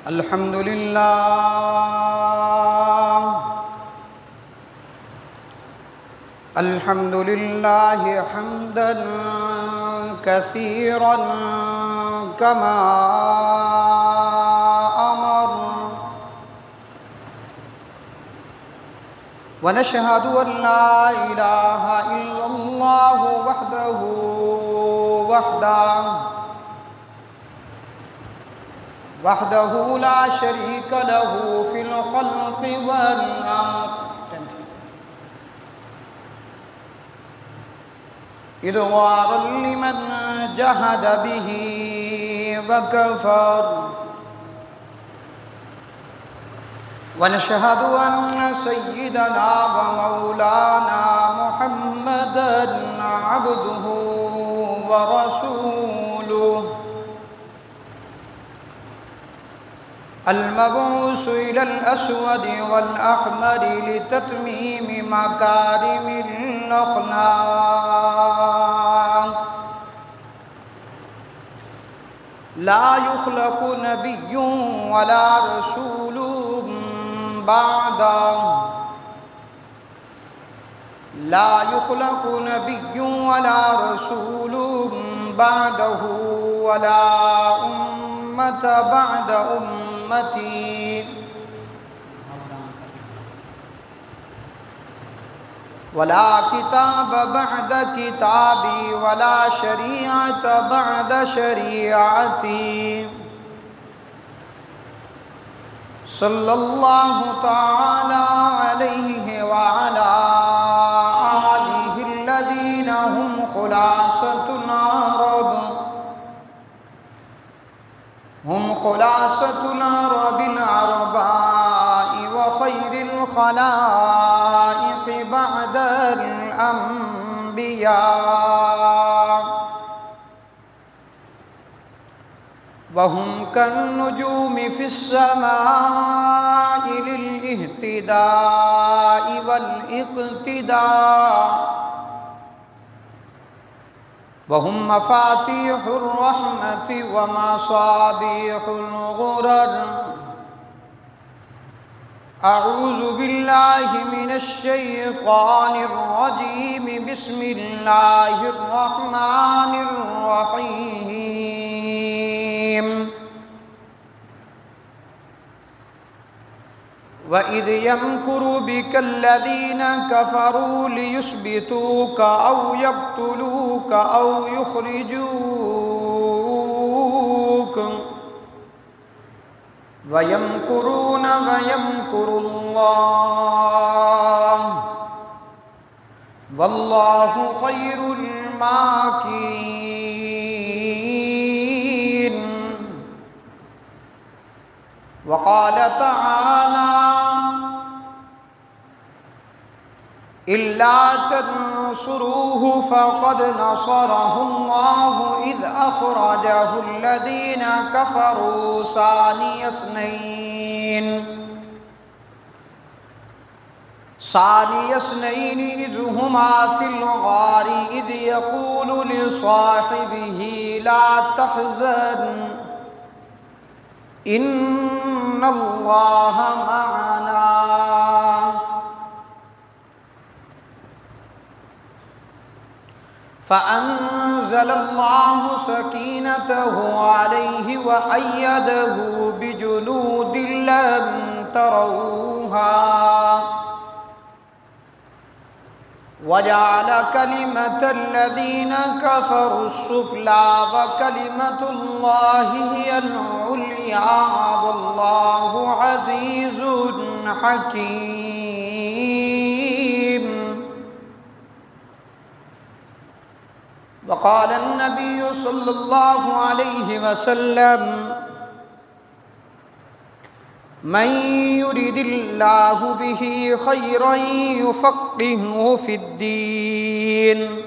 الحمد لله الحمد لله حمدا كثيرا كما أمر ونشهد أن لا إله إلا الله وحده لا شريك له في الخلق والأمر إضرارا لمن جحد به وكفر ونشهد أن سيدنا ومولانا محمدا عبده ورسوله المبعوث إلى الأسود والأحمر لتتميم مكارم الأخلاق لا يخلق نبي ولا رسول بعده لا يخلق نبي ولا رسول بعده ولا أمة بعد أمتي ولا كتاب بعد كتابي ولا شريعة بعد شريعتي صلى الله تعالى عليه وعلى آله الذين هم خلاصة العرب العرباء وخير الخلائق بعد الأنبياء وهم كالنجوم في السماء للاهتداء والاقتداء وهم مفاتيح الرحمة ومصابيح الغرر أعوذ بالله من الشيطان الرجيم بسم الله الرحمن الرحيم وَإِذْ يَمْكُرُ بِكَ الَّذِينَ كَفَرُوا لِيُثْبِتُوكَ أَوْ يَقْتُلُوكَ أَوْ يُخْرِجُوكَ وَيَمْكُرُونَ وَيَمْكُرُ اللَّهُ وَاللَّهُ خَيْرُ الْمَاكِرِينَ وقال تعالى إلا تنصروه فقد نصره الله إذ أخرجه الذين كفروا ثاني اثنين إذ هما في الغار إذ يقول لصاحبه لا تحزن إن الله معنا فأنزل الله سكينته عليه وأيده بجنود لم تروها وجعل كلمة الذين كفروا السفلى وكلمة الله هي العليا والله عزيز حكيم وقال النبي صلى الله عليه وسلم من يرد الله به خيرا يفقهه في الدين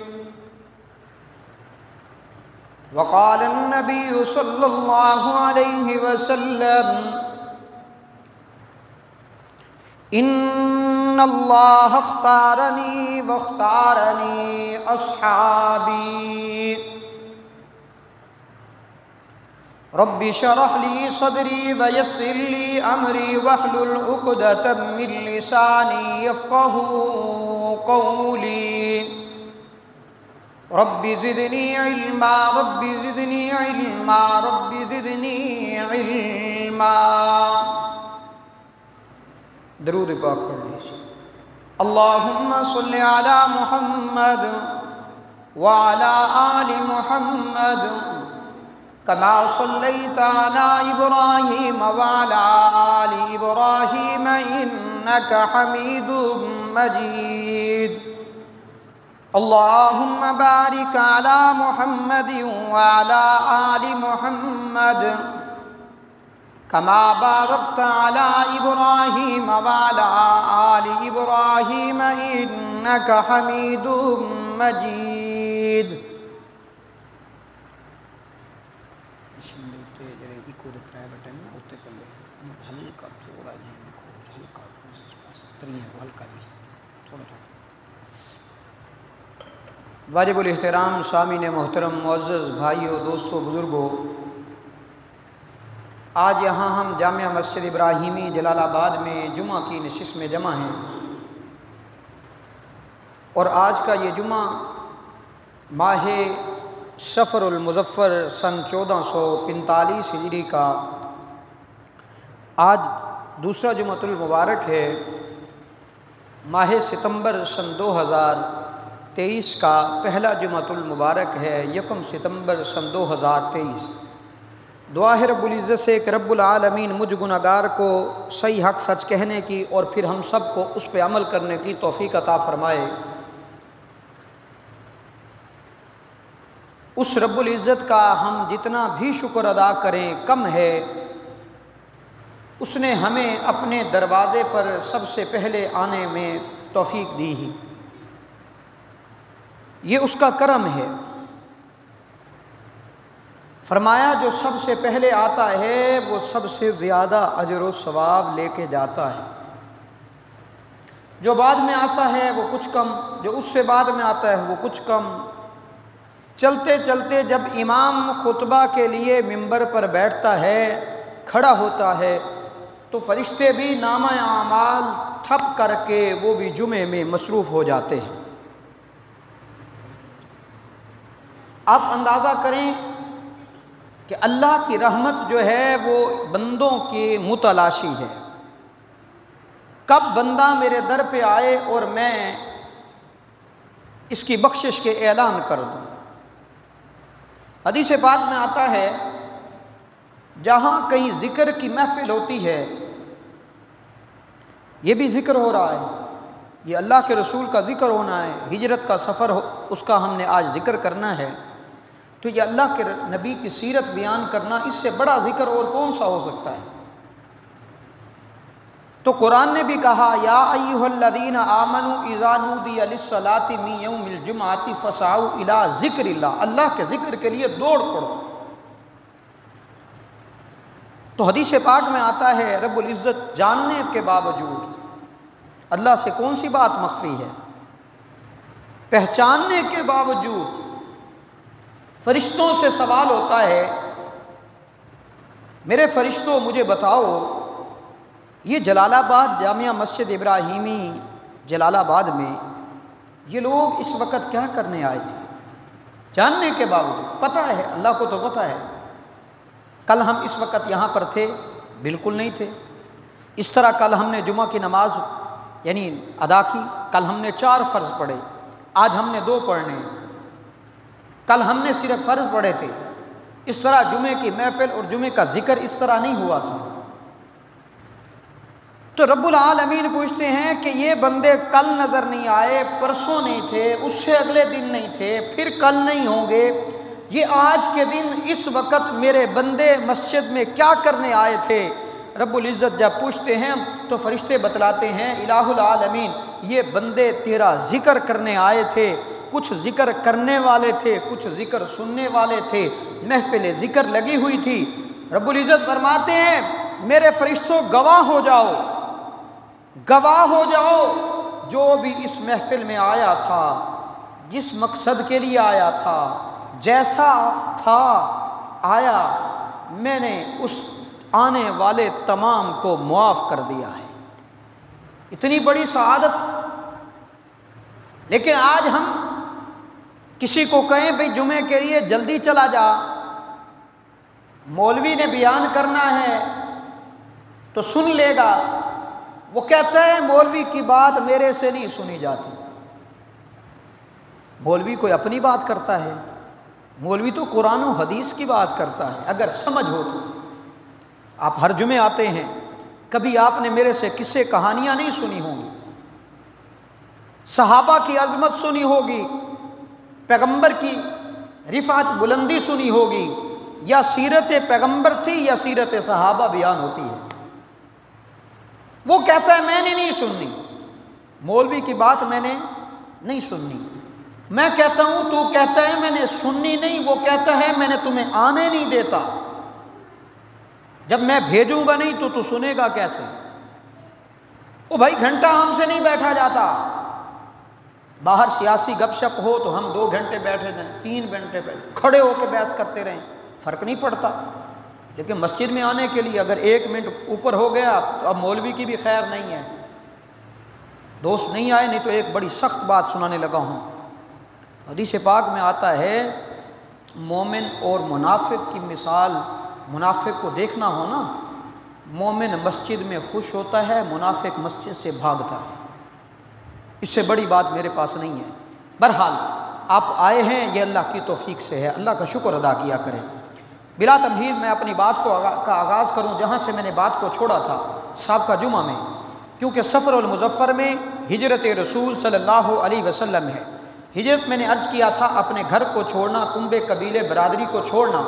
وقال النبي صلى الله عليه وسلم إن الله اختارني واختارني أصحابي رب اشرح لي صدري ويسر لي أمري واحلل عقدة من لساني يفقهوا قولي رب زدني علما رب زدني علما رب زدنی علما۔ درود پاک پڑھ لیجیے۔ اللہم صل علی محمد وعلی آل محمد کما صلیت علی ابراہیم وعلی آل ابراہیم انک حمید مجید۔ اللہم بارک علی محمد وعلی آل محمد کما بارکت علی ابراہیم وعلی آل ابراہیم انک حمید مجید۔ واجب الاحترام سامعین محترم، معزز بھائیوں، دوستوں، بزرگوں، آج یہاں ہم جامعہ مسجد ابراہیمی جلال آباد میں جمعہ کی نشست میں جمع ہیں، اور آج کا یہ جمعہ ماہ صفر المظفر سن 1445 ہجری کا آج دوسرا جمعۃ المبارک ہے۔ ماہ ستمبر سن 2023 کا پہلا جمعۃ المبارک ہے، 1 ستمبر سن 2023۔ دعا ہے رب العزت سے کہ رب العالمین مجھ گناہگار کو صحیح حق سچ کہنے کی اور پھر ہم سب کو اس پہ عمل کرنے کی توفیق عطا فرمائے۔ اس رب العزت کا ہم جتنا بھی شکر ادا کریں کم ہے۔ اس نے ہمیں اپنے دروازے پر سب سے پہلے آنے میں توفیق دی ہی، یہ اس کا کرم ہے۔ فرمایا جو سب سے پہلے آتا ہے وہ سب سے زیادہ اجر و ثواب لے کے جاتا ہے، جو بعد میں آتا ہے وہ کچھ کم، جو اس سے بعد میں آتا ہے وہ کچھ کم۔ چلتے چلتے جب امام خطبہ کے لیے منبر پر بیٹھتا ہے، کھڑا ہوتا ہے، تو فرشتے بھی نامہ اعمال ٹھپ کر کے وہ بھی جمعے میں مصروف ہو جاتے ہیں۔ آپ اندازہ کریں کہ اللہ کی رحمت جو ہے وہ بندوں کی متلاشی ہے، کب بندہ میرے در پہ آئے اور میں اس کی بخشش کے اعلان کر دوں۔ حدیث پاک میں آتا ہے جہاں کہیں ذکر کی محفل ہوتی ہے، یہ بھی ذکر ہو رہا ہے، یہ اللہ کے رسول کا ذکر ہونا ہے، ہجرت کا سفر اس کا ہم نے آج ذکر کرنا ہے، تو یہ اللہ کے نبی کی سیرت بیان کرنا، اس سے بڑا ذکر اور کون سا ہو سکتا ہے؟ تو قرآن نے بھی کہا یا ایھا الذین آمنوا اذا نودی للصلاۃ من یوم الجمعۃ فاسعوا الی ذکر اللہ، اللہ کے ذکر کے لیے دوڑ پڑو۔ تو حدیث پاک میں آتا ہے رب العزت جاننے کے باوجود اللہ سے کون سی بات مخفی ہے، پہچاننے کے باوجود فرشتوں سے سوال ہوتا ہے، میرے فرشتوں مجھے بتاؤ یہ جلال آباد جامعہ مسجد ابراہیمی جلال آباد میں یہ لوگ اس وقت کیا کرنے آئے تھے؟ جاننے کے باوجود پتہ ہے، اللہ کو تو پتہ ہے، کل ہم اس وقت یہاں پر تھے؟ بالکل نہیں تھے۔ اس طرح کل ہم نے جمعہ کی نماز یعنی ادا کی، کل ہم نے 4 فرض پڑھے، آج ہم نے 2 پڑھنے، کل ہم نے صرف فرض پڑھے تھے۔ اس طرح جمعے کی محفل اور جمعے کا ذکر اس طرح نہیں ہوا تھا۔ تو رب العالمین پوچھتے ہیں کہ یہ بندے کل نظر نہیں آئے، پرسوں نہیں تھے، اس سے اگلے دن نہیں تھے، پھر کل نہیں ہوں گے، یہ آج کے دن اس وقت میرے بندے مسجد میں کیا کرنے آئے تھے؟ رب العزت جب پوچھتے ہیں تو فرشتے بتلاتے ہیں الہ العالمین یہ بندے تیرا ذکر کرنے آئے تھے، کچھ ذکر کرنے والے تھے، کچھ ذکر سننے والے تھے، محفل ذکر لگی ہوئی تھی۔ رب العزت فرماتے ہیں میرے فرشتوں گواہ ہو جاؤ، گواہ ہو جاؤ، جو بھی اس محفل میں آیا تھا، جس مقصد کے لیے آیا تھا، جیسا تھا آیا، میں نے اس آنے والے تمام کو معاف کر دیا ہے۔ اتنی بڑی سعادت۔ لیکن آج ہم کسی کو کہیں بھئی جمعے کے لیے جلدی چلا جا، مولوی نے بیان کرنا ہے تو سن لے گا، وہ کہتا ہے مولوی کی بات میرے سے نہیں سنی جاتی۔ مولوی کوئی اپنی بات کرتا ہے؟ مولوی تو قرآن و حدیث کی بات کرتا ہے، اگر سمجھ ہو تو۔ آپ ہر جمعے آتے ہیں، کبھی آپ نے میرے سے قصے کہانیاں نہیں سنی ہوں گی، صحابہ کی عظمت سنی ہوگی، پیغمبر کی رفعت بلندی سنی ہوگی، یا سیرت پیغمبر تھی یا سیرت صحابہ بیان ہوتی ہے۔ وہ کہتا ہے میں نے نہیں سننی، مولوی کی بات میں نے نہیں سننی۔ میں کہتا ہوں تو کہتا ہے میں نے سننی نہیں، وہ کہتا ہے میں نے تمہیں آنے نہیں دیتا، جب میں بھیجوں گا نہیں تو سنے گا کیسے؟ وہ بھائی گھنٹہ ہم سے نہیں بیٹھا جاتا، باہر سیاسی گپ شپ ہو تو ہم 2 گھنٹے بیٹھے دیں، 3 گھنٹے کھڑے ہو کے بحث کرتے رہیں، فرق نہیں پڑتا۔ لیکن مسجد میں آنے کے لیے اگر 1 منٹ اوپر ہو گیا تو اب مولوی کی بھی خیر نہیں ہے۔ دوست نہیں آئے، نہیں تو ایک بڑی سخت بات سنانے لگا ہوں۔ حدیث پاک میں آتا ہے مومن اور منافق کی مثال، منافق کو دیکھنا ہو نا، مومن مسجد میں خوش ہوتا ہے، منافق مسجد سے بھاگتا ہے۔ اس سے بڑی بات میرے پاس نہیں ہے۔ بہرحال آپ آئے ہیں، یہ اللہ کی توفیق سے ہے، اللہ کا شکر ادا کیا کریں۔ بلا تمہید میں اپنی بات کا آغاز کروں جہاں سے میں نے بات کو چھوڑا تھا، سابقہ جمعہ میں، کیونکہ سفر المظفر میں ہجرت رسول صلی اللہ علیہ وسلم ہے۔ ہجرت میں نے عرض کیا تھا اپنے گھر کو چھوڑنا، کنبے قبیلے برادری کو چھوڑنا،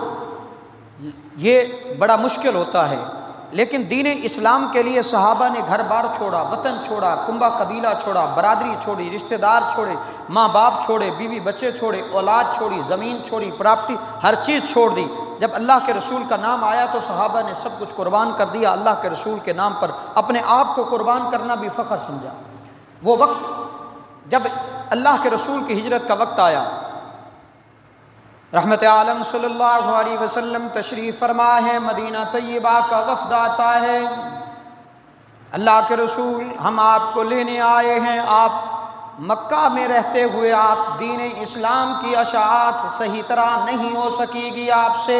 یہ بڑا مشکل ہوتا ہے، لیکن دین اسلام کے لیے صحابہ نے گھر بار چھوڑا، وطن چھوڑا، کنبہ قبیلہ چھوڑا، برادری چھوڑی، رشتہ دار چھوڑے، ماں باپ چھوڑے، بیوی بچے چھوڑے، اولاد چھوڑی، زمین چھوڑی، پراپرٹی، ہر چیز چھوڑ دی۔ جب اللہ کے رسول کا نام آیا تو صحابہ نے سب کچھ قربان کر دیا، اللہ کے رسول کے نام پر اپنے آپ کو قربان کرنا بھی فخر سمجھا۔ وہ وقت جب اللہ کے رسول کی ہجرت کا وقت آیا، رحمت عالم صلی اللہ علیہ وسلم تشریف فرما ہے، مدینہ طیبہ کا وفد آتا ہے، اللہ کے رسول ہم آپ کو لینے آئے ہیں، آپ مکہ میں رہتے ہوئے آپ دین اسلام کی اشاعت صحیح طرح نہیں ہو سکے گی آپ سے۔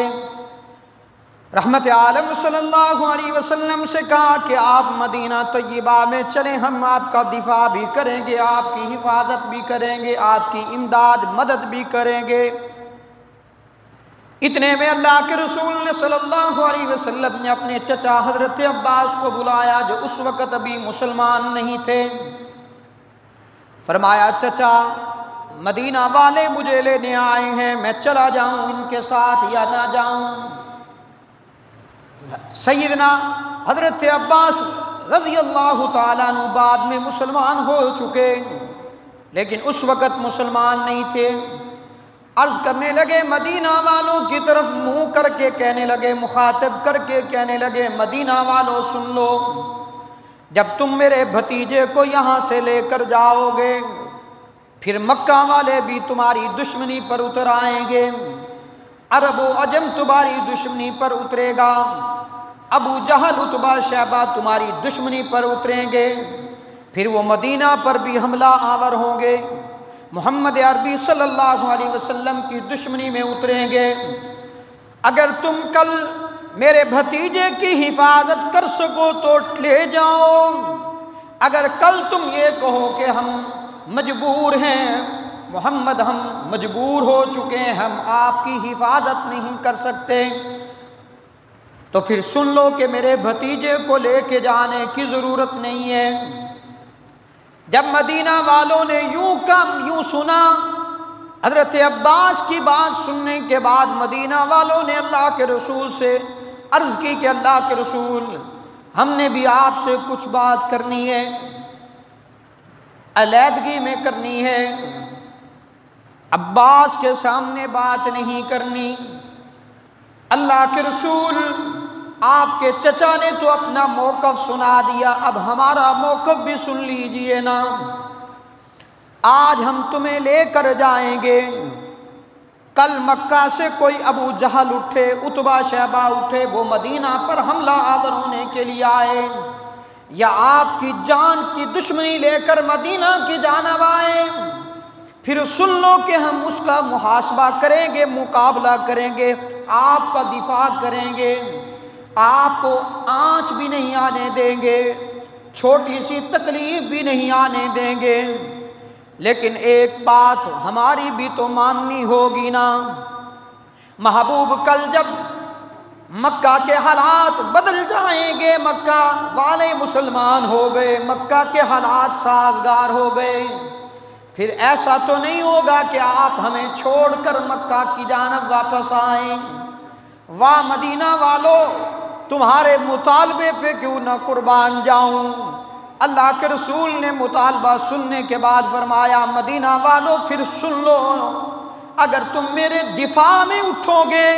رحمت عالم صلی اللہ علیہ وسلم سے کہا کہ آپ مدینہ طیبہ میں چلیں، ہم آپ کا دفاع بھی کریں گے، آپ کی حفاظت بھی کریں گے، آپ کی امداد مدد بھی کریں گے۔ اتنے میں اللہ کے رسول نے صلی اللہ علیہ وسلم نے اپنے چچا حضرت عباس کو بلایا جو اس وقت ابھی مسلمان نہیں تھے۔ فرمایا چچا مدینہ والے مجھے لینے آئے ہیں، میں چلا جاؤں ان کے ساتھ یا نہ جاؤں؟ سیدنا حضرت عباس رضی اللہ تعالیٰ عنہ بعد میں مسلمان ہو چکے، لیکن اس وقت مسلمان نہیں تھے۔ عرض کرنے لگے مدینہ والوں کی طرف منہ کر کے کہنے لگے، مخاطب کر کے کہنے لگے مدینہ والوں سن لو، جب تم میرے بھتیجے کو یہاں سے لے کر جاؤ گے پھر مکہ والے بھی تمہاری دشمنی پر اتر آئیں گے، عرب و عجم تمہاری دشمنی پر اترے گا، ابو جہل عتبہ شیبہ تمہاری دشمنی پر اتریں گے، پھر وہ مدینہ پر بھی حملہ آور ہوں گے، محمد عربی صلی اللہ علیہ وسلم کی دشمنی میں اتریں گے۔ اگر تم کل میرے بھتیجے کی حفاظت کر سکو تو لے جاؤ، اگر کل تم یہ کہو کہ ہم مجبور ہیں محمد، ہم مجبور ہو چکے ہیں، ہم آپ کی حفاظت نہیں کر سکتے، تو پھر سن لو کہ میرے بھتیجے کو لے کے جانے کی ضرورت نہیں ہے۔ جب مدینہ والوں نے یوں سنا، حضرت عباس کی بات سننے کے بعد مدینہ والوں نے اللہ کے رسول سے عرض کی کہ اللہ کے رسول ہم نے بھی آپ سے کچھ بات کرنی ہے، علیحدگی میں کرنی ہے، عباس کے سامنے بات نہیں کرنی۔ اللہ کے رسول آپ کے چچا نے تو اپنا موقف سنا دیا، اب ہمارا موقف بھی سن لیجئے نا۔ آج ہم تمہیں لے کر جائیں گے کل مکہ سے کوئی ابو جہل اٹھے، اتبا شیبہ اٹھے، وہ مدینہ پر حملہ آور ہونے کے لیے آئے، یا آپ کی جان کی دشمنی لے کر مدینہ کی جانب آئے، پھر سن لو کہ ہم اس کا محاسبہ کریں گے، مقابلہ کریں گے، آپ کا دفاع کریں گے، آپ کو آنچ بھی نہیں آنے دیں گے، چھوٹی سی تکلیف بھی نہیں آنے دیں گے، لیکن ایک بات ہماری بھی تو ماننی ہوگی نا۔ محبوب کل جب مکہ کے حالات بدل جائیں گے، مکہ والے مسلمان ہو گئے، مکہ کے حالات سازگار ہو گئے، پھر ایسا تو نہیں ہوگا کہ آپ ہمیں چھوڑ کر مکہ کی جانب واپس آئیں۔ واہ مدینہ والو، تمہارے مطالبے پہ کیوں نہ قربان جاؤں۔ اللہ کے رسول نے مطالبہ سننے کے بعد فرمایا، مدینہ والو پھر سن لو، اگر تم میرے دفاع میں اٹھو گے،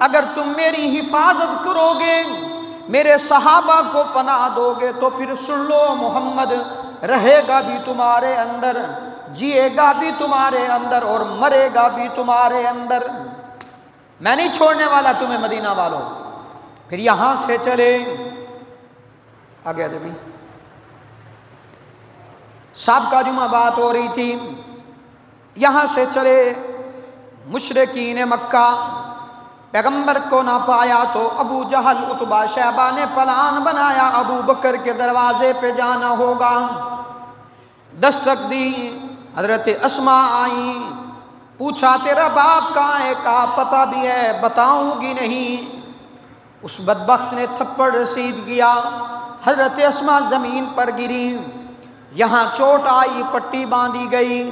اگر تم میری حفاظت کرو گے، میرے صحابہ کو پناہ دو گے، تو پھر سن لو، محمد رہے گا بھی تمہارے اندر، جیے گا بھی تمہارے اندر، اور مرے گا بھی تمہارے اندر۔ میں نہیں چھوڑنے والا تمہیں مدینہ والو۔ پھر یہاں سے چلے آگے ادبی صاحب کا جمعہ بات ہو رہی تھی، یہاں سے چلے مشرکین مکہ، پیغمبر کو نہ پایا تو ابو جہل اتبا شیبہ نے پلان بنایا، ابو بکر کے دروازے پہ جانا ہوگا۔ دستک دی، حضرت اسماء آئی، پوچھا تیرا باپ کہاں ہے؟ کہا پتہ بھی ہے، بتاؤں گی نہیں۔ اس بدبخت نے تھپڑ رسید کیا، حضرت اسماء زمین پر گری، یہاں چوٹ آئی، پٹی باندھی گئی۔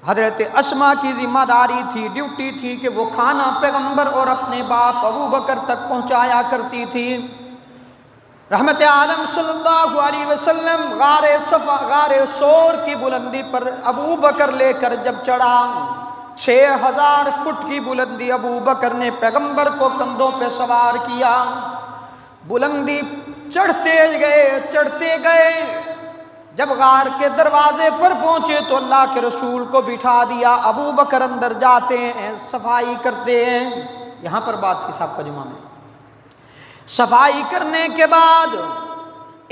حضرت اسماء کی ذمہ داری تھی، ڈیوٹی تھی کہ وہ کھانا پیغمبر اور اپنے باپ ابو بکر تک پہنچایا کرتی تھی۔ رحمت عالم صلی اللہ علیہ وسلم غار سور کی بلندی پر ابو بکر لے کر جب چڑھا، 6000 فٹ کی بلندی ابو بکر نے پیغمبر کو کندھوں پہ سوار کیا، بلندی چڑھتے گئے، جب غار کے دروازے پر پہنچے تو اللہ کے رسول کو بٹھا دیا، ابو بکر اندر جاتے ہیں، صفائی کرتے ہیں۔ یہاں پر بات تھی صاحب کا جمعہ میں، صفائی کرنے کے بعد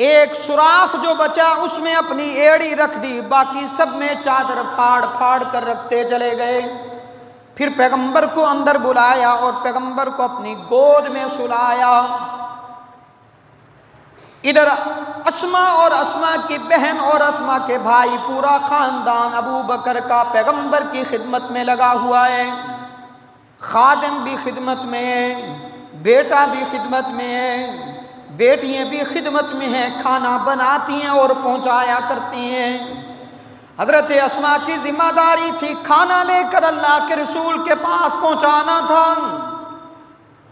ایک سوراخ جو بچا اس میں اپنی ایڑی رکھ دی، باقی سب میں چادر پھاڑ کر رکھتے چلے گئے۔ پھر پیغمبر کو اندر بلایا اور پیغمبر کو اپنی گود میں سلایا۔ ادھر اسماء اور اسماء کی بہن اور اسماء کے بھائی، پورا خاندان ابو بکر کا پیغمبر کی خدمت میں لگا ہوا ہے، خادم بھی خدمت میں ہے، بیٹا بھی خدمت میں ہے، بیٹیاں بھی خدمت میں ہیں، کھانا بناتی ہیں اور پہنچایا کرتی ہیں۔ حضرت اسماء کی ذمہ داری تھی کھانا لے کر اللہ کے رسول کے پاس پہنچانا تھا۔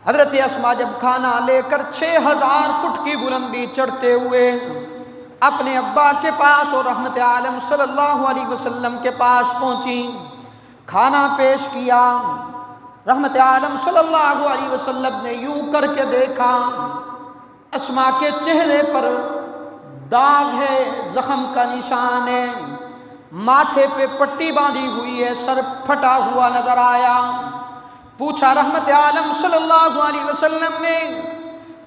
حضرت اسماء جب کھانا لے کر 6000 فٹ کی بلندی چڑھتے ہوئے اپنے ابا کے پاس اور رحمت عالم صلی اللہ علیہ وسلم کے پاس پہنچی، کھانا پیش کیا، رحمت عالم صلی اللہ علیہ وسلم نے یوں کر کے دیکھا، اسماء کے چہرے پر داغ ہے، زخم کا نشان ہے، ماتھے پہ پٹی باندھی ہوئی ہے، سر پھٹا ہوا نظر آیا۔ پوچھا رحمت عالم صلی اللہ علیہ وسلم نے،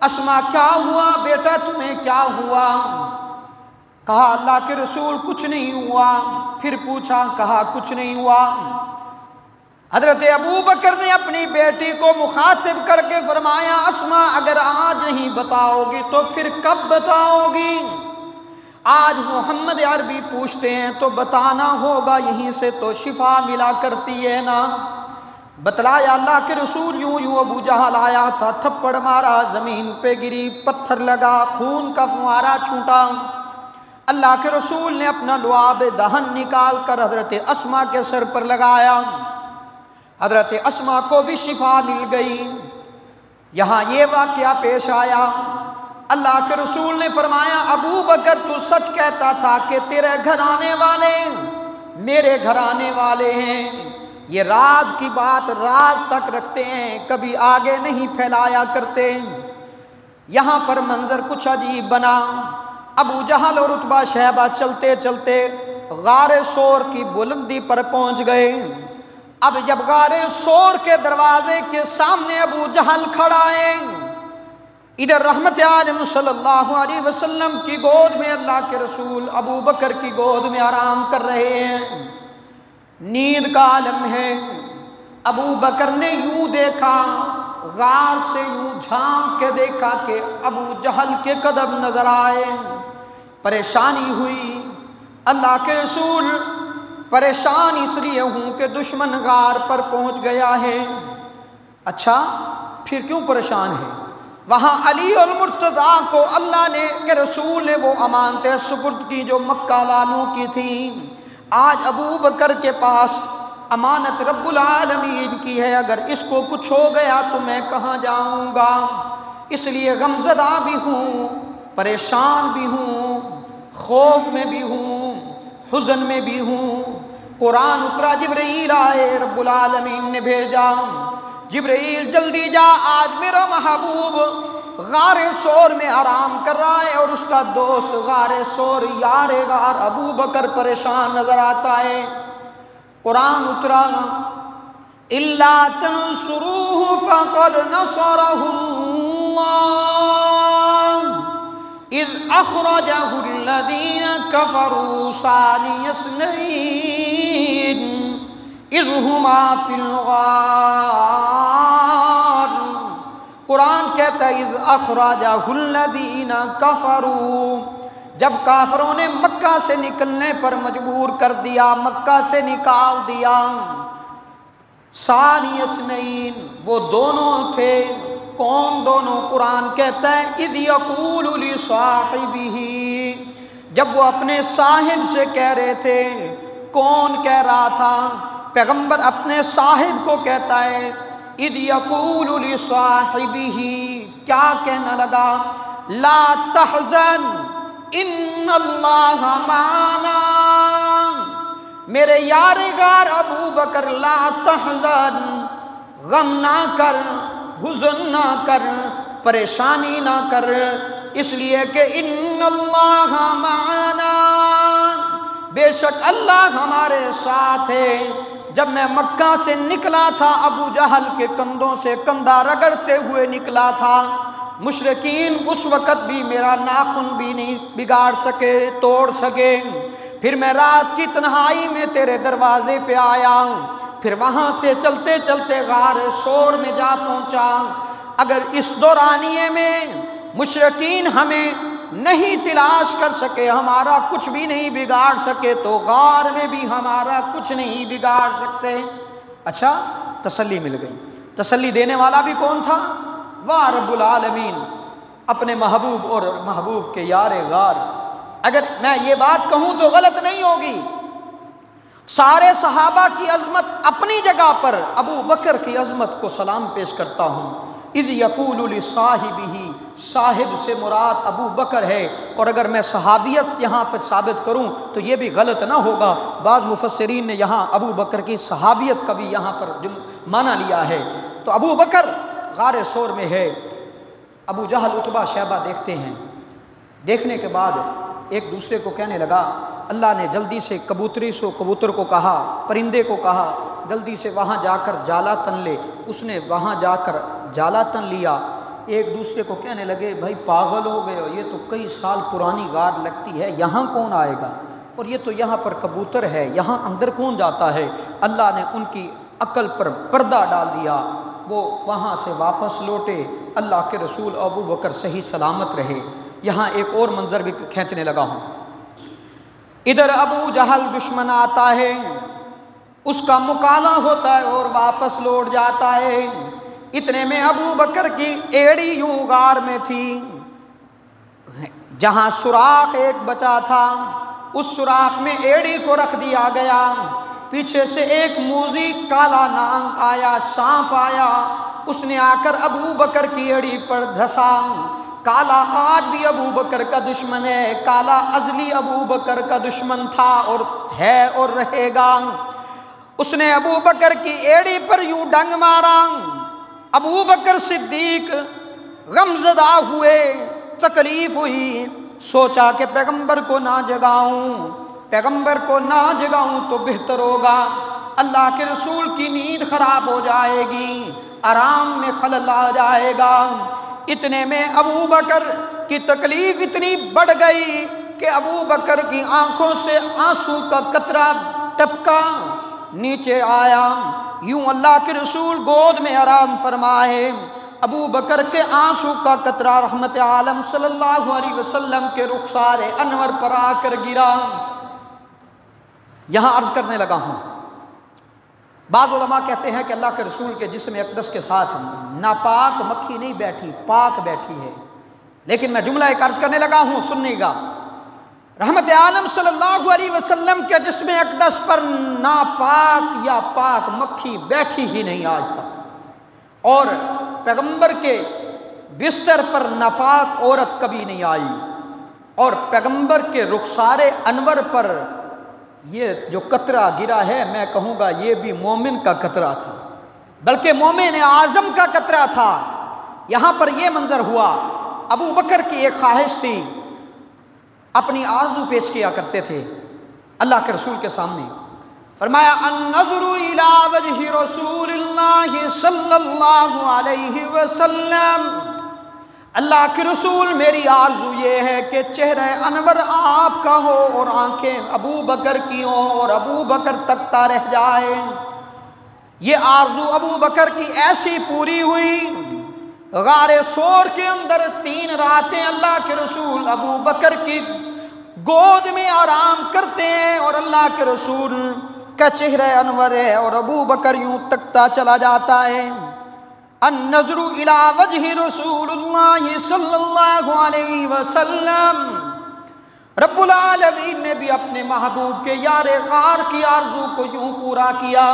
اسماء کیا ہوا بیٹا، تمہیں کیا ہوا؟ کہا اللہ کے رسول کچھ نہیں ہوا۔ پھر پوچھا، کہا کچھ نہیں ہوا۔ حضرت ابو بکر نے اپنی بیٹی کو مخاطب کر کے فرمایا، اسماء اگر آج نہیں بتاؤ گی تو پھر کب بتاؤ گی؟ آج محمد عربی پوچھتے ہیں تو بتانا ہوگا، یہیں سے تو شفا ملا کرتی ہے نا۔ بتلایا اللہ کے رسول، یوں ابو جہل آیا تھا، تھپڑ مارا، زمین پہ گری، پتھر لگا، خون کا فوارہ چھوٹا۔ اللہ کے رسول نے اپنا لعاب دہن نکال کر حضرت اسماء کے سر پر لگایا، حضرت اسماء کو بھی شفا مل گئی۔ یہاں یہ واقعہ پیش آیا، اللہ کے رسول نے فرمایا، ابو بکر تو سچ کہتا تھا کہ تیرے گھرانے والے میرے گھرانے والے ہیں، یہ راز کی بات راز تک رکھتے ہیں، کبھی آگے نہیں پھیلایا کرتے۔ یہاں پر منظر کچھ عجیب بنا، ابو جہل اور اتبا شیبہ چلتے چلتے غار سور کی بلندی پر پہنچ گئے۔ اب جب غار سور کے دروازے کے سامنے ابو جہل کھڑا ہے، ادھر رحمت عالم صلی اللہ علیہ وسلم کی گود میں اللہ کے رسول ابو بکر کی گود میں آرام کر رہے ہیں، نیند کا عالم ہے۔ ابو بکر نے یوں دیکھا، غار سے یوں جھانک کے دیکھا کہ ابو جہل کے قدم نظر آئے، پریشانی ہوئی۔ اللہ کے رسول پریشان اس لیے ہوں کہ دشمن غار پر پہنچ گیا ہے۔ اچھا پھر کیوں پریشان ہے؟ وہاں علی اور مرتضیٰ کو اللہ نے کہ رسول نے وہ امانتیں سپرد کی جو مکہ والوں کی تھیں۔ آج ابو بکر کے پاس امانت رب العالمین کی ہے، اگر اس کو کچھ ہو گیا تو میں کہاں جاؤں گا؟ اس لیے غمزدہ بھی ہوں، پریشان بھی ہوں، خوف میں بھی ہوں، حزن میں بھی ہوں۔ قرآن اترا، جبرائیل آئے، رب العالمین نے بھیجا، جبرائیل جلدی جا، آج میرا محبوب غار سور میں آرام کر رہا ہے اور اس کا دوست غار سور یار غار ابو بکر پریشان نظر آتا ہے۔ قرآن اترا، الا تنصروه فقد نصره اللہ اذ اخرجه الذین کفروا ثانی اثنین اذ ہما فی الغار۔ قرآن کہتا ہے اذ اخرجہ الذین کفروا، جب کافروں نے مکہ سے نکلنے پر مجبور کر دیا، مکہ سے نکال دیا۔ ثانی اثنین، وہ دونوں تھے، کون دونوں؟ قرآن کہتا ہے اذ یقول لصاحبہ، جب وہ اپنے صاحب سے کہہ رہے تھے۔ کون کہہ رہا تھا؟ پیغمبر اپنے صاحب کو کہتا ہے اذ یقول لصاحبہ، کیا کہنا لگا؟ لا تحزن ان اللہ معنا، میرے یار غار ابو بکر لا تحزن، غم نہ کر، حزن نہ کر، پریشانی نہ کر، اس لیے کہ ان اللہ معنا، بے شک اللہ ہمارے ساتھ ہے۔ جب میں مکہ سے نکلا تھا ابو جہل کے کندھوں سے کندھا رگڑتے ہوئے نکلا تھا، مشرکین اس وقت بھی میرا ناخن بھی نہیں بگاڑ سکے، توڑ سکے۔ پھر میں رات کی تنہائی میں تیرے دروازے پہ آیا، پھر وہاں سے چلتے چلتے غار سور میں جا پہنچا۔ اگر اس دورانیے میں مشرکین ہمیں نہیں تلاش کر سکے، ہمارا کچھ بھی نہیں بگاڑ سکے، تو غار میں بھی ہمارا کچھ نہیں بگاڑ سکتے۔ اچھا تسلی مل گئی۔ تسلی دینے والا بھی کون تھا؟ واہ رب العالمین، اپنے محبوب اور محبوب کے یار غار۔ اگر میں یہ بات کہوں تو غلط نہیں ہوگی، سارے صحابہ کی عظمت اپنی جگہ پر، ابو بکر کی عظمت کو سلام پیش کرتا ہوں۔ اذ یقول لصاحبہ، صاحب سے مراد ابو بکر ہے، اور اگر میں صحابیت یہاں پر ثابت کروں تو یہ بھی غلط نہ ہوگا۔ بعض مفسرین نے یہاں ابو بکر کی صحابیت کا بھی یہاں پر معنی لیا ہے۔ تو ابو بکر غار سور میں ہے، ابو جہل عتبہ شیبہ دیکھتے ہیں۔ دیکھنے کے بعد ایک دوسرے کو کہنے لگا، اللہ نے جلدی سے کبوتر کو کہا، پرندے کو کہا جلدی سے وہاں جا کر جالا تن لے۔ اس نے وہاں جا کر جالا تن لیا۔ ایک دوسرے کو کہنے لگے بھائی پاگل ہو گئے ہو، یہ تو کئی سال پرانی غار لگتی ہے، یہاں کون آئے گا؟ اور یہ تو یہاں پر کبوتر ہے، یہاں اندر کون جاتا ہے؟ اللہ نے ان کی عقل پر پردہ ڈال دیا، وہ وہاں سے واپس لوٹے، اللہ کے رسول ابو بکر صحیح سلامت رہے۔ یہاں ایک اور منظر بھی کھینچنے لگا ہوں۔ ادھر ابو جہل دشمن آتا ہے، اس کا مکالہ ہوتا ہے اور واپس لوٹ جاتا ہے۔ اتنے میں ابو بکر کی ایڑی یوں غار میں تھی، جہاں سوراخ ایک بچا تھا، اس سوراخ میں ایڑی کو رکھ دیا گیا۔ پیچھے سے ایک موذی کالا نانگ آیا، سانپ آیا، اس نے آ کر ابو بکر کی ایڑی پر دھسا۔ کالا آج بھی ابو بکر کا دشمن ہے، کالا ازلی ابو بکر کا دشمن تھا اور ہے اور رہے گا۔ اس نے ابو بکر کی ایڑی پر یوں ڈنگ مارا، ابو بکر صدیق غمزدہ ہوئے، تکلیف ہوئی، سوچا کہ پیغمبر کو نہ جگاؤں تو بہتر ہوگا۔ اللہ کے رسول کی نیند خراب ہو جائے گی، آرام میں خلل آ جائے گا۔ اتنے میں ابو بکر کی تکلیف اتنی بڑھ گئی کہ ابو بکر کی آنکھوں سے آنسو کا قطرہ ٹپکا نیچے آیا۔ یوں اللہ کے رسول گود میں آرام فرمائے، ابو بکر کے آنسو کا قطرہ رحمت عالم صلی اللہ علیہ وسلم کے رخسار انور پر آ کر گرا۔ یہاں عرض کرنے لگا ہوں، بعض علماء کہتے ہیں کہ اللہ کے رسول کے جسم اقدس کے ساتھ ناپاک مکھی نہیں بیٹھی، پاک بیٹھی ہے، لیکن میں جملہ ایک عرض کرنے لگا ہوں، سننے گا۔ رحمت عالم صلی اللہ علیہ وسلم کے جسم اقدس پر ناپاک یا پاک مکھی بیٹھی ہی نہیں آج تک، اور پیغمبر کے بستر پر ناپاک عورت کبھی نہیں آئی، اور پیغمبر کے رخسار انور پر یہ جو قطرہ گرا ہے، میں کہوں گا یہ بھی مومن کا قطرہ تھا، بلکہ مومن اعظم کا قطرہ تھا۔ یہاں پر یہ منظر ہوا، ابو بکر کی ایک خواہش تھی، اپنی آرزو پیش کیا کرتے تھے اللہ کے رسول کے سامنے، فرمایا النظر الی وجہ رسول اللہ صلی اللہ علیہ وسلم، اللہ کے رسول میری آرزو یہ ہے کہ چہرہ انور آپ کا ہو اور آنکھیں ابو بکر کی ہوں اور ابو بکر تکتا رہ جائے۔ یہ آرزو ابو بکر کی ایسی پوری ہوئی، غار سور کے اندر 3 راتیں اللہ کے رسول ابو بکر کی گود میں آرام کرتے ہیں، اور اللہ کے رسول کا چہرہ انور ہے اور ابو بکر یوں تکتا چلا جاتا ہے۔ النظر الی وجہ رسول اللہ صلی اللہ علیہ وسلم، رب العالمین نے بھی اپنے محبوب کے یار غار کی آرزو کو یوں پورا کیا،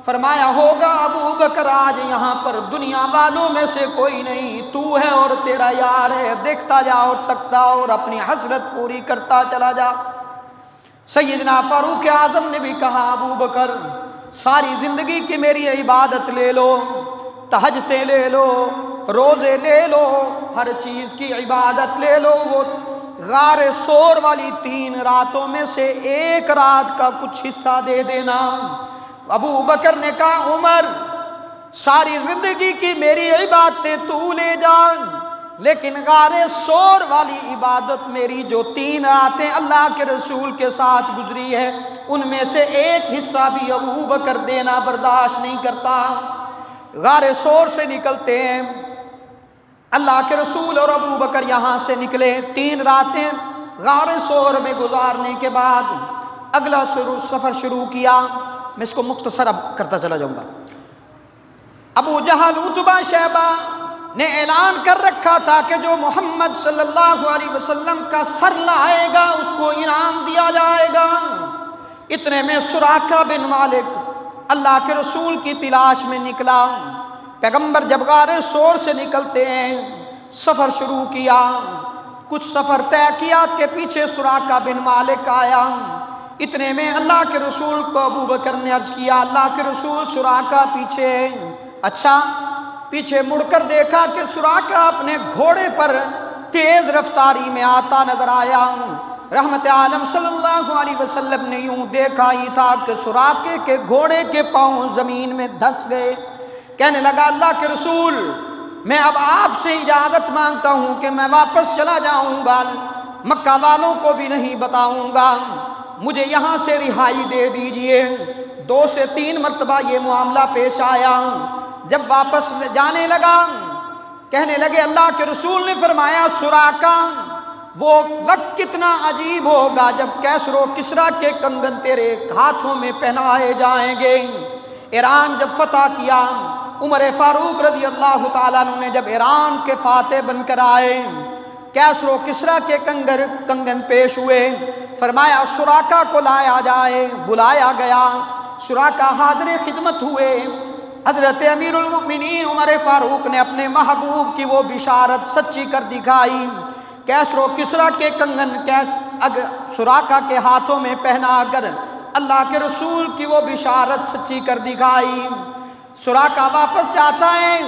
فرمایا ہوگا ابو بکر آج یہاں پر دنیا والوں میں سے کوئی نہیں، تو ہے اور تیرا یار ہے، دیکھتا جا اور تکتا اور اپنی حسرت پوری کرتا چلا جا۔ سیدنا فاروق اعظم نے بھی کہا ابو بکر ساری زندگی کی میری عبادت لے لو، تہجدیں لے لو، روزے لے لو، ہر چیز کی عبادت لے لو، وہ غار سور والی 3 راتوں میں سے 1 رات کا کچھ حصہ دے دینا۔ ابو بکر نے کہا عمر ساری زندگی کی میری عبادتیں تو لے جا، لیکن غار سور والی عبادت میری جو 3 راتیں اللہ کے رسول کے ساتھ گزری ہے، ان میں سے 1 حصہ بھی ابو بکر دینا برداشت نہیں کرتا۔ غار سور سے نکلتے ہیں، اللہ کے رسول اور ابو بکر یہاں سے نکلے، 3 راتیں غار سور میں گزارنے کے بعد اگلا سفر شروع کیا۔ میں اس کو مختصر اب کرتا چلا جاؤں گا۔ ابو جہل عتبہ شیبہ نے اعلان کر رکھا تھا کہ جو محمد صلی اللہ علیہ وسلم کا سر لائے گا اس کو انعام دیا جائے گا۔ اتنے میں سراقہ بن مالک اللہ کے رسول کی تلاش میں نکلا۔ پیغمبر جب غار سور سے نکلتے ہیں، سفر شروع کیا، کچھ سفر طے کیا کہ پیچھے سراقہ بن مالک آیا۔ اتنے میں اللہ کے رسول کو ابو بکر نے عرض کیا اللہ کے رسول سراقہ پیچھے۔ اچھا، پیچھے مڑ کر دیکھا کہ سراقہ اپنے گھوڑے پر تیز رفتاری میں آتا نظر آیا۔ رحمت عالم صلی اللہ علیہ وسلم نے یوں دیکھا ہی تھا کہ سراقے کے گھوڑے کے پاؤں زمین میں دھس گئے۔ کہنے لگا اللہ کے رسول میں اب آپ سے اجازت مانگتا ہوں کہ میں واپس چلا جاؤں گا، مکہ والوں کو بھی نہیں بتاؤں گا، مجھے یہاں سے رہائی دے دیجئے۔ 2 سے 3 مرتبہ یہ معاملہ پیش آیا۔ جب واپس جانے لگا کہنے لگے اللہ کے رسول نے فرمایا سراقہ وہ وقت کتنا عجیب ہوگا جب کیسر و کسریٰ کے کنگن تیرے ہاتھوں میں پہنائے جائیں گے۔ ایران جب فتح کیا، عمر فاروق رضی اللہ تعالیٰ عنہ نے جب ایران کے فاتح بن کر آئے، کیسر و کسریٰ کے کنگن پیش ہوئے، فرمایا سراقہ کو لایا جائے۔ بلایا گیا، سراقہ حاضر خدمت ہوئے۔ حضرت امیر المؤمنین عمر فاروق نے اپنے محبوب کی وہ بشارت سچی کر دکھائی۔ کیسر و کسریٰ کے کنگن سراقہ کے ہاتھوں میں پہنا کر اللہ کے رسول کی وہ بشارت سچی کر دکھائی۔ سراقہ واپس جاتا ہے،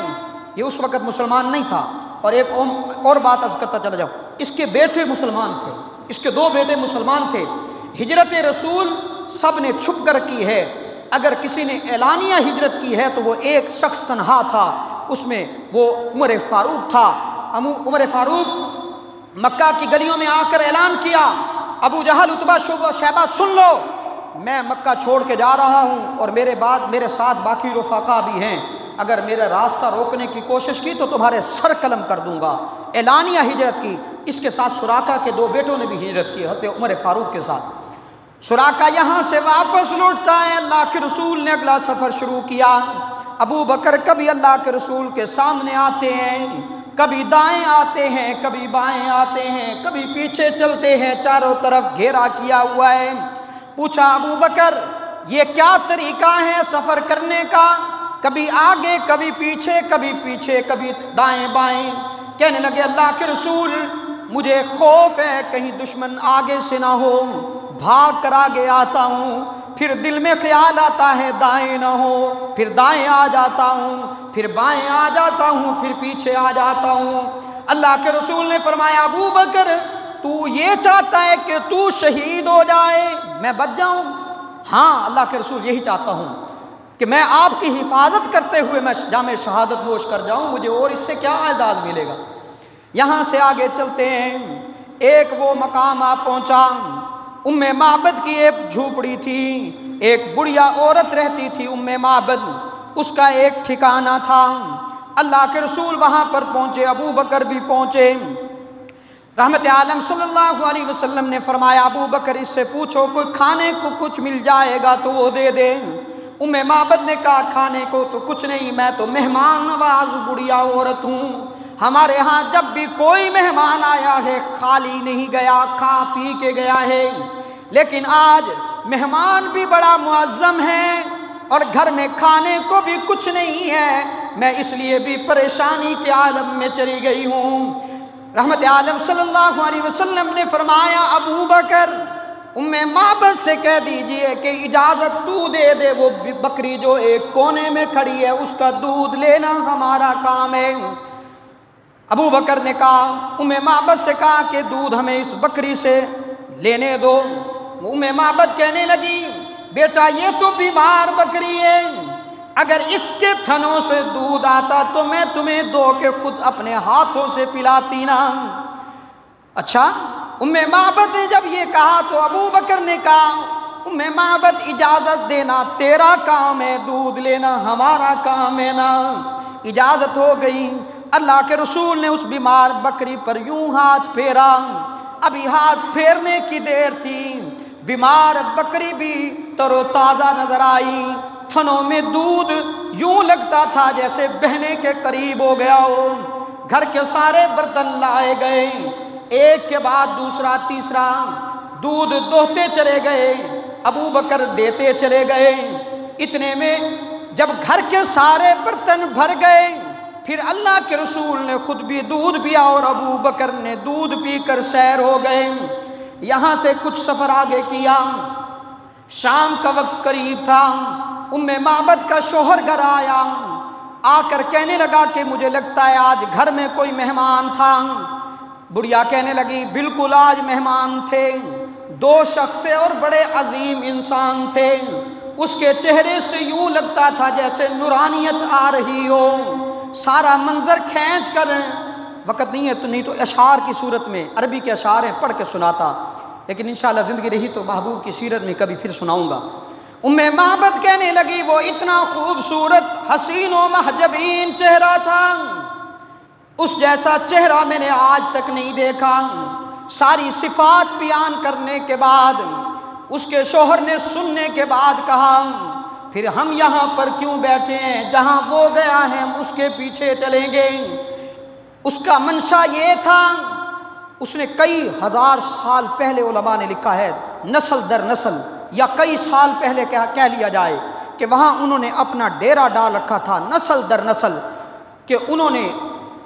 یہ اس وقت مسلمان نہیں تھا۔ اور ایک اور بات عرض کرتا چلا جاؤں، اس کے بیٹے مسلمان تھے، اس کے 2 بیٹے مسلمان تھے۔ ہجرت رسول سب نے چھپ کر کی ہے، اگر کسی نے اعلانیہ ہجرت کی ہے تو وہ ایک شخص تنہا تھا، اس میں وہ عمر فاروق تھا۔ عمر فاروق مکہ کی گلیوں میں آ کر اعلان کیا، ابو جہل، عتبہ، شیبہ سن لو، میں مکہ چھوڑ کے جا رہا ہوں اور میرے ساتھ باقی رفقا بھی ہیں، اگر میرا راستہ روکنے کی کوشش کی تو تمہارے سر قلم کر دوں گا۔ اعلانیہ ہجرت کی۔ اس کے ساتھ سراقہ کے 2 بیٹوں نے بھی ہجرت کی حضرت عمر فاروق کے ساتھ۔ سراقہ یہاں سے واپس لوٹتا ہے، اللہ کے رسول نے اگلا سفر شروع کیا۔ ابو بکر کبھی اللہ کے رسول کے سامنے آتے ہیں، کبھی دائیں آتے ہیں، کبھی بائیں آتے ہیں، کبھی پیچھے چلتے ہیں، چاروں طرف گھیرا کیا ہوا ہے۔ پوچھا ابو بکر یہ کیا طریقہ ہے سفر کرنے کا؟ کبھی آگے، کبھی پیچھے، کبھی دائیں بائیں۔ کہنے لگے اللہ کے رسول مجھے خوف ہے کہیں دشمن آگے سے نہ ہو، بھاگ کر آگے آتا ہوں، پھر دل میں خیال آتا ہے دائیں نہ ہو، پھر دائیں آ جاتا ہوں، پھر بائیں آ جاتا ہوں، پھر پیچھے آ جاتا ہوں۔ اللہ کے رسول نے فرمایا ابو بکر تو یہ چاہتا ہے کہ تو شہید ہو جائے، میں بچ جاؤں؟ ہاں اللہ کے رسول یہی چاہتا ہوں کہ میں آپ کی حفاظت کرتے ہوئے میں جام شہادت نوش کر جاؤں، مجھے اور اس سے کیا اعزاز ملے گا۔ یہاں سے آگے چلتے ہیں، ایک وہ مقام آپ پہنچا، ام معبد کی ایک جھوپڑی تھی، ایک بڑھیا عورت رہتی تھی ام معبد، اس کا ایک ٹھکانہ تھا۔ اللہ کے رسول وہاں پر پہنچے، ابو بکر بھی پہنچے۔ رحمت عالم صلی اللہ علیہ وسلم نے فرمایا ابو بکر اس سے پوچھو کوئی کھانے کو کچھ مل جائے گا تو وہ دے دے۔ ام معبد نے کہا کھانے کو تو کچھ نہیں، میں تو مہمان نواز بڑھیا عورت ہوں، ہمارے ہاں جب بھی کوئی مہمان آیا ہے خالی نہیں گیا، کھا پی کے گیا ہے، لیکن آج مہمان بھی بڑا معظم ہے اور گھر میں کھانے کو بھی کچھ نہیں ہے، میں اس لیے بھی پریشانی کے عالم میں چلی گئی ہوں۔ رحمت عالم صلی اللہ علیہ وسلم نے فرمایا ابو بکر ام معبد سے کہہ دیجئے کہ اجازت تو دے دے، وہ بکری جو ایک کونے میں کھڑی ہے اس کا دودھ لینا ہمارا کام ہے۔ ابو بکر نے کہا، ام معبد سے کہا کہ دودھ ہمیں اس بکری سے لینے دو۔ ام معبد کہنے لگی بیٹا یہ تو بیمار بکری ہے، اگر اس کے تھنوں سے دودھ آتا تو میں تمہیں دو کے خود اپنے ہاتھوں سے پلاتی نا۔ اچھا، ام معبد نے جب یہ کہا تو ابو بکر نے کہا ام معبد اجازت دینا تیرا کام ہے، دودھ لینا ہمارا کام ہے نا۔ اجازت ہو گئی۔ اللہ کے رسول نے اس بیمار بکری پر یوں ہاتھ پھیرا، ابھی ہاتھ پھیرنے کی دیر تھی، بیمار بکری بھی تر و تازہ نظر آئی، تھنوں میں دودھ یوں لگتا تھا جیسے بہنے کے قریب ہو گیا ہو۔ گھر کے سارے برتن لائے گئے، ایک کے بعد دوسرا تیسرا، دودھ دوہتے چلے گئے، ابو بکر دیتے چلے گئے۔ اتنے میں جب گھر کے سارے برتن بھر گئے، پھر اللہ کے رسول نے خود بھی دودھ پیا اور ابو بکر نے دودھ پی کر سیر ہو گئے۔ یہاں سے کچھ سفر آگے کیا، شام کا وقت قریب تھا، ام معبد کا شوہر گھر آیا، آ کر کہنے لگا کہ مجھے لگتا ہے آج گھر میں کوئی مہمان تھا۔ بڑھیا کہنے لگی بالکل آج مہمان تھے، 2 شخص تھے اور بڑے عظیم انسان تھے، اس کے چہرے سے یوں لگتا تھا جیسے نورانیت آ رہی ہو، سارا منظر کھینچ کر، وقت نہیں ہے تو نہیں تو اشعار کی صورت میں، عربی کے اشعار ہیں پڑھ کے سناتا، لیکن انشاءاللہ زندگی رہی تو محبوب کی سیرت میں کبھی پھر سناؤں گا۔ ام معبد کہنے لگی وہ اتنا خوبصورت حسین و محجبین چہرہ تھا، اس جیسا چہرہ میں نے آج تک نہیں دیکھا۔ ساری صفات بیان کرنے کے بعد اس کے شوہر نے سننے کے بعد کہا پھر ہم یہاں پر کیوں بیٹھے ہیں، جہاں وہ گیا ہے ہم اس کے پیچھے چلیں گے۔ اس کا منشا یہ تھا، اس نے کئی ہزار سال پہلے علماء نے لکھا ہے، نسل در نسل یا کئی سال پہلے کہہ لیا جائے کہ وہاں انہوں نے اپنا ڈیرا ڈال رکھا تھا نسل در نسل، کہ انہوں نے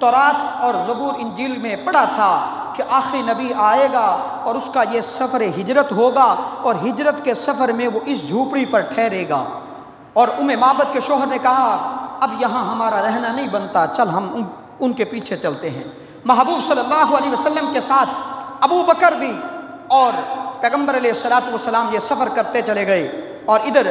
تورات اور زبور انجیل میں پڑھا تھا کہ آخری نبی آئے گا اور اس کا یہ سفر ہجرت ہوگا اور ہجرت کے سفر میں وہ اس جھوپڑی پر ٹھہرے گا۔ اور ام معبد کے شوہر نے کہا اب یہاں ہمارا رہنا نہیں بنتا، چل ہم ان کے پیچھے چلتے ہیں۔ محبوب صلی اللہ علیہ وسلم کے ساتھ ابو بکر بھی اور پیغمبر علیہ الصلوۃ والسلام یہ سفر کرتے چلے گئے، اور ادھر